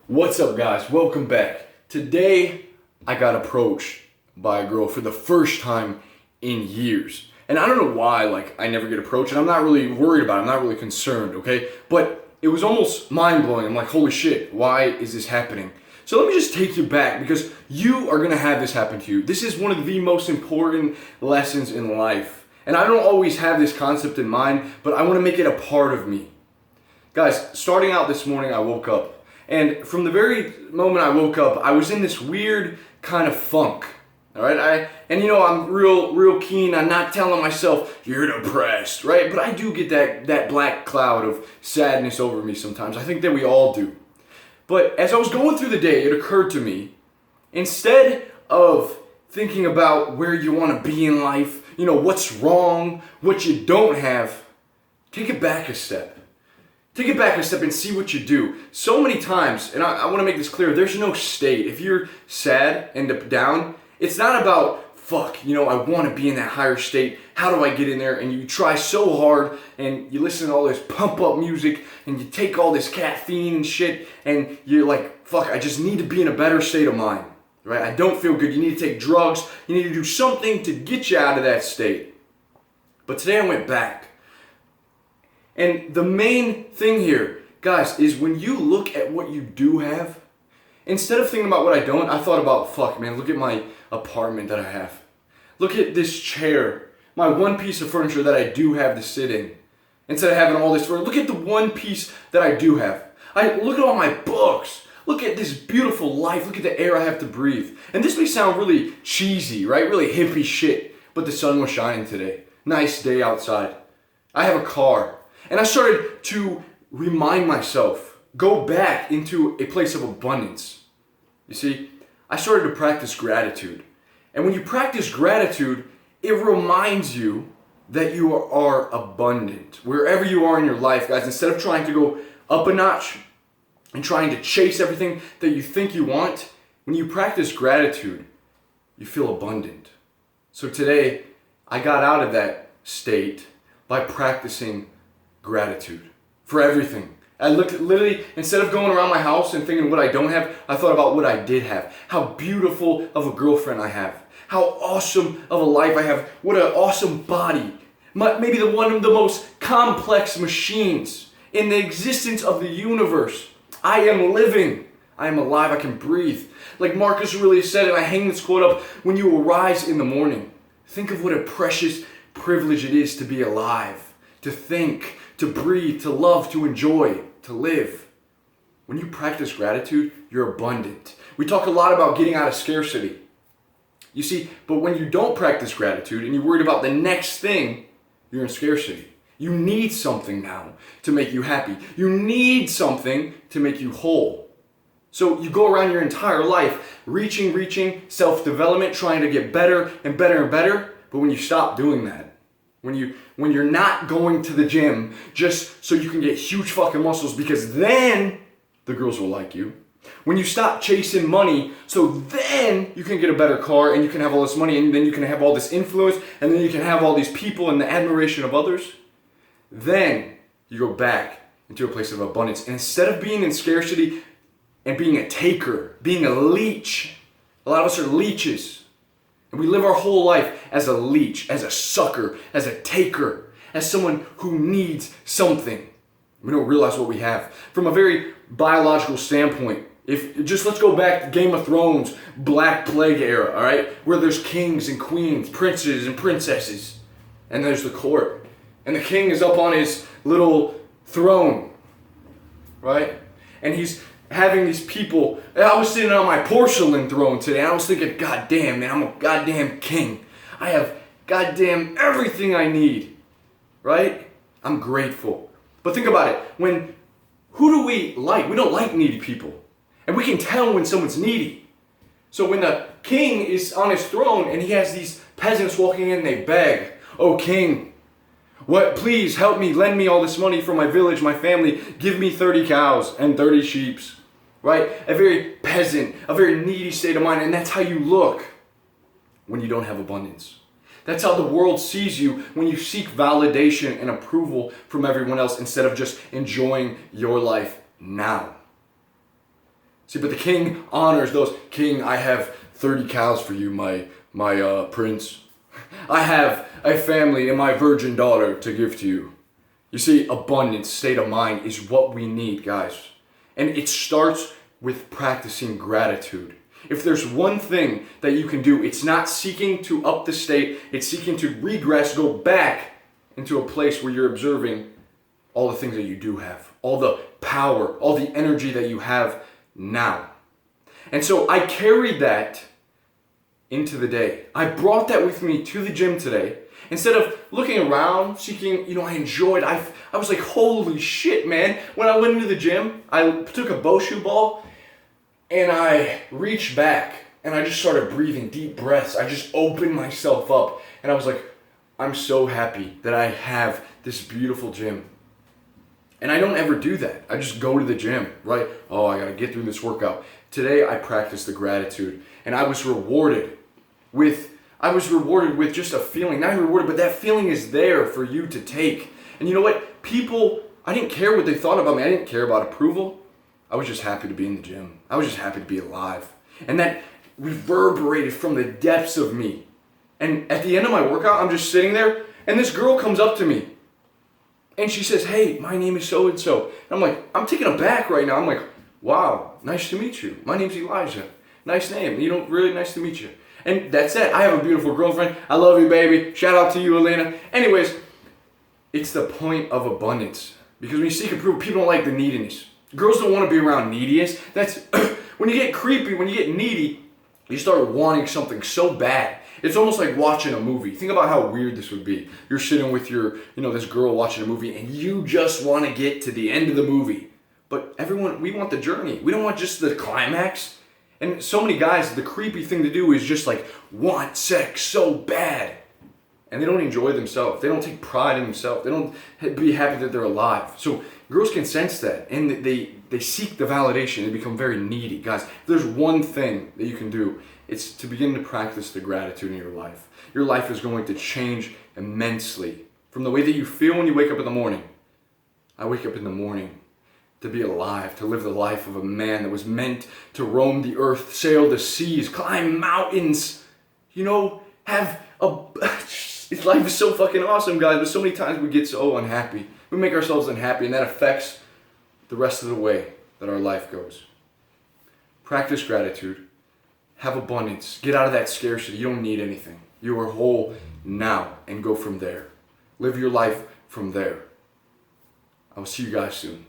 What's up, guys? Welcome back. Today, I got approached by a girl for the first time in years. And I don't know why, I never get approached, and I'm not really worried about it. I'm not really concerned, okay? But it was almost mind-blowing. I'm like, holy shit, why is this happening? So let me just take you back, because you are gonna have this happen to you. This is one of the most important lessons in life. And I don't always have this concept in mind, but I wanna make it a part of me. Guys, starting out this morning, I woke up. And from the very moment I woke up, I was in this weird kind of funk. All right, I'm real keen on not telling myself you're depressed, right? But I do get that black cloud of sadness over me sometimes. I think that we all do. But as I was going through the day, it occurred to me, instead of thinking about where you want to be in life, what's wrong, what you don't have, take it back a step. Take it back a step and see what you do. So many times, and I want to make this clear, there's no state. If you're sad and down, it's not about, I want to be in that higher state. How do I get in there? And you try so hard and you listen to all this pump up music and you take all this caffeine and shit and you're like, I just need to be in a better state of mind, right? I don't feel good. You need to take drugs. You need to do something to get you out of that state. But today I went back. And the main thing here, guys, is when you look at what you do have, instead of thinking about what I don't, I thought about, look at my apartment that I have. Look at this chair, my one piece of furniture that I do have to sit in. Instead of having all this furniture, look at the one piece that I do have. Look at all my books. Look at this beautiful life. Look at the air I have to breathe. And this may sound really cheesy, right? Really hippie shit. But the sun was shining today. Nice day outside. I have a car. And I started to remind myself, go back into a place of abundance. You see, I started to practice gratitude. And when you practice gratitude, it reminds you that you are abundant. Wherever you are in your life, guys, instead of trying to go up a notch and trying to chase everything that you think you want, when you practice gratitude, you feel abundant. So today, I got out of that state by practicing gratitude for everything. I looked at literally, instead of going around my house and thinking what I don't have, I thought about what I did have. How beautiful of a girlfriend I have. How awesome of a life I have. What an awesome body. Maybe one of the most complex machines in the existence of the universe. I am living. I am alive. I can breathe. Like Marcus Aurelius said, and I hang this quote up, when you arise in the morning, think of what a precious privilege it is to be alive, to think, to breathe, to love, to enjoy, to live. When you practice gratitude, you're abundant. We talk a lot about getting out of scarcity. You see, but when you don't practice gratitude and you're worried about the next thing, you're in scarcity. You need something now to make you happy. You need something to make you whole. So you go around your entire life reaching, self-development, trying to get better and better and better. But when you stop doing that, when you're not going to the gym just so you can get huge fucking muscles because then the girls will like you. When you stop chasing money so then you can get a better car and you can have all this money and then you can have all this influence and then you can have all these people and the admiration of others, then you go back into a place of abundance. And instead of being in scarcity and being a taker, being a leech, a lot of us are leeches. And we live our whole life as a leech, as a sucker, as a taker, as someone who needs something. We don't realize what we have. From a very biological standpoint, let's go back to Game of Thrones, Black Plague era, all right? Where there's kings and queens, princes and princesses, and there's the court. And the king is up on his little throne, right? And he's having these people. I was sitting on my porcelain throne today. I was thinking, God damn, man, I'm a goddamn king. I have goddamn everything I need, right? I'm grateful. But think about it. Who do we like? We don't like needy people. And we can tell when someone's needy. So when the king is on his throne and he has these peasants walking in and they beg, "Oh king, please help me, lend me all this money for my village, my family. Give me 30 cows and 30 sheep." Right? A very peasant, a very needy state of mind. And that's how you look when you don't have abundance. That's how the world sees you when you seek validation and approval from everyone else instead of just enjoying your life now. See, but the king honors those. King, I have 30 cows for you, my prince. I have a family and my virgin daughter to give to you. You see, abundance, state of mind is what we need, guys. And it starts with practicing gratitude. If there's one thing that you can do, it's not seeking to up the state, it's seeking to regress, go back into a place where you're observing all the things that you do have, all the power, all the energy that you have now. And so I carried that into the day. I brought that with me to the gym today. Instead of looking around, seeking, I enjoyed, I was like, holy shit, man. When I went into the gym, I took a Boshu ball and I reached back and I just started breathing deep breaths. I just opened myself up and I was like, I'm so happy that I have this beautiful gym. And I don't ever do that. I just go to the gym, right? Oh, I gotta get through this workout. Today I practiced the gratitude and I was rewarded with just a feeling. Not rewarded, but that feeling is there for you to take. And you know what? People, I didn't care what they thought about me. I didn't care about approval. I was just happy to be in the gym. I was just happy to be alive. And that reverberated from the depths of me. And at the end of my workout, I'm just sitting there and this girl comes up to me. And she says, hey, my name is so-and-so. And I'm like, I'm taken aback right now. I'm like, wow, nice to meet you. My name's Elijah. Nice name. Really nice to meet you. And that's it. I have a beautiful girlfriend. I love you, baby. Shout out to you, Elena. Anyways, it's the point of abundance. Because when you seek approval, people don't like the neediness. Girls don't want to be around neediness. That's when you get creepy, when you get needy, you start wanting something so bad. It's almost like watching a movie. Think about how weird this would be. You're sitting with your, this girl watching a movie and you just want to get to the end of the movie. But we want the journey. We don't want just the climax. And so many guys, the creepy thing to do is just like want sex so bad. And they don't enjoy themselves. They don't take pride in themselves. They don't be happy that they're alive. So girls can sense that. And they seek the validation. They become very needy. Guys, if there's one thing that you can do, it's to begin to practice the gratitude in your life. Your life is going to change immensely from the way that you feel when you wake up in the morning. I wake up in the morning to be alive, to live the life of a man that was meant to roam the earth, sail the seas, climb mountains, life is so fucking awesome, guys, but so many times we get so unhappy. We make ourselves unhappy, and that affects the rest of the way that our life goes. Practice gratitude. Have abundance. Get out of that scarcity. You don't need anything. You are whole now, and go from there. Live your life from there. I will see you guys soon.